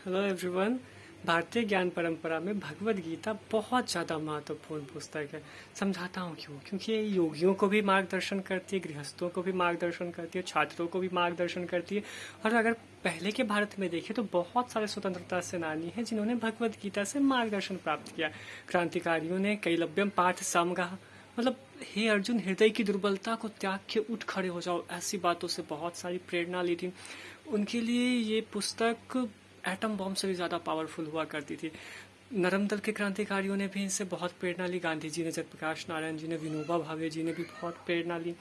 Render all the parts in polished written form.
Hello everyone. भारतीय ज्ञान परंपरा में भगवत गीता बहुत ज़्यादा महत्वपूर्ण पुस्तक है। समझाता हूँ क्यों। क्योंकि ये योगियों को भी मार्गदर्शन करती है, गृहस्थों को भी मार्गदर्शन करती है, छात्रों को भी मार्गदर्शन करती है। और अगर पहले के भारत में देखें तो बहुत सारे स्वतंत्रता सेनानी हैं जिन्होंने भगवत गीता से मार्गदर्शन प्राप्त किया। क्रांतिकारियों ने कैलव्यम पाठ समगा, मतलब हे अर्जुन हृदय की दुर्बलता को त्याग के उठ खड़े हो जाओ, ऐसी बातों से बहुत सारी प्रेरणा ली थी। उनके लिए ये पुस्तक एटम बॉम्ब से भी ज़्यादा पावरफुल हुआ करती थी। नरम दल के क्रांतिकारियों ने भी इनसे बहुत प्रेरणा ली। गांधी जी ने, जयप्रकाश नारायण जी ने, विनोबा भावे जी ने भी बहुत प्रेरणा ली।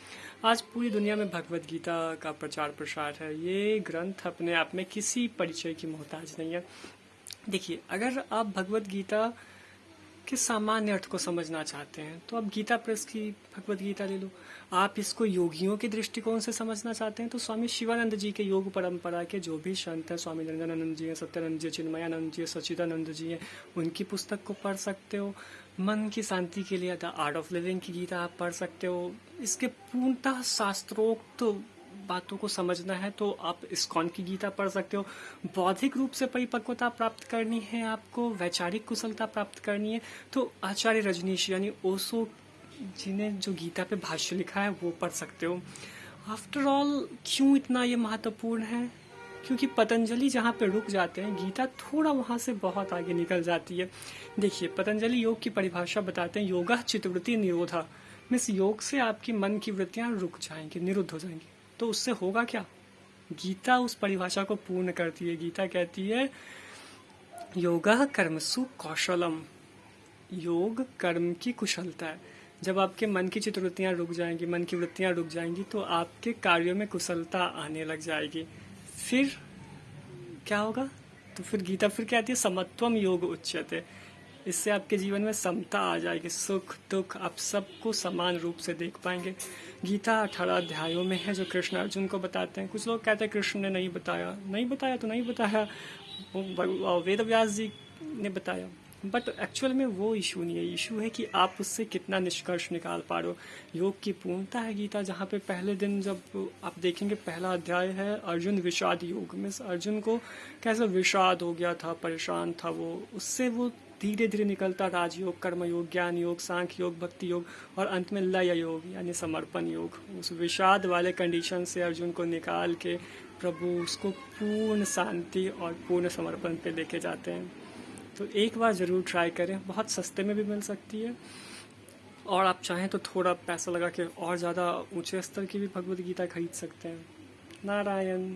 आज पूरी दुनिया में भगवत गीता का प्रचार प्रसार है। ये ग्रंथ अपने आप में किसी परिचय की मोहताज नहीं है। देखिए, अगर आप भगवत गीता के सामान्य अर्थ को समझना चाहते हैं तो आप गीता प्रेस की भगवत गीता ले लो। आप इसको योगियों के दृष्टिकोण से समझना चाहते हैं तो स्वामी शिवानंद जी के योग परंपरा के जो भी संत हैं, स्वामी निरंजनानंद जी हैं, सत्यानंद जी, चिन्मयानंद जी, सच्चिदानंद जी हैं, उनकी पुस्तक को पढ़ सकते हो। मन की शांति के लिए द आर्ट ऑफ लिविंग की गीता आप पढ़ सकते हो। इसके पूर्णतः शास्त्रोक्त बातों को समझना है तो आप इस्कॉन की गीता पढ़ सकते हो। बौद्धिक रूप से परिपक्वता प्राप्त करनी है, आपको वैचारिक कुशलता प्राप्त करनी है तो आचार्य रजनीश यानी ओशो जी ने जो गीता पे भाष्य लिखा है वो पढ़ सकते हो। आफ्टर ऑल क्यों इतना ये महत्वपूर्ण है? क्योंकि पतंजलि जहाँ पे रुक जाते हैं, गीता थोड़ा वहाँ से बहुत आगे निकल जाती है। देखिए, पतंजलि योग की परिभाषा बताते हैं, योगा चित्तवृत्ति निरोधा। मीन्स योग से आपकी मन की वृत्तियाँ रुक जाएंगी, निरुद्ध हो जाएंगी। तो उससे होगा क्या? गीता उस परिभाषा को पूर्ण करती है। गीता कहती है योगा कर्मसु कौशलम, योग कर्म की कुशलता है। जब आपके मन की चित्तवृत्तियाँ रुक जाएंगी, मन की वृत्तियाँ रुक जाएंगी तो आपके कार्यों में कुशलता आने लग जाएगी। फिर क्या होगा? तो फिर गीता फिर कहती है समत्वम योग उच्यते। इससे आपके जीवन में समता आ जाएगी, सुख दुख आप सबको समान रूप से देख पाएंगे। गीता 18 अध्यायों में है जो कृष्ण अर्जुन को बताते हैं। कुछ लोग कहते हैं कृष्ण ने नहीं बताया, नहीं बताया तो नहीं बताया, वो वेद व्यास जी ने बताया। बट एक्चुअल में वो इशू नहीं है। इशू है कि आप उससे कितना निष्कर्ष निकाल पा रहे हो। योग की पूर्णता है गीता, जहाँ पे पहले दिन जब आप देखेंगे पहला अध्याय है अर्जुन विषाद योग में। अर्जुन को कैसे विषाद हो गया था, परेशान था वो, उससे वो धीरे धीरे निकलता राजयोग, कर्म योग, ज्ञान योग, सांख्य योग, भक्ति योग और अंत में लय योग यानी समर्पण योग। उस विषाद वाले कंडीशन से अर्जुन को निकाल के प्रभु उसको पूर्ण शांति और पूर्ण समर्पण पे लेके जाते हैं। तो एक बार ज़रूर ट्राई करें, बहुत सस्ते में भी मिल सकती है। और आप चाहें तो थोड़ा पैसा लगा के और ज़्यादा ऊंचे स्तर की भी भगवद गीता खरीद सकते हैं। नारायण।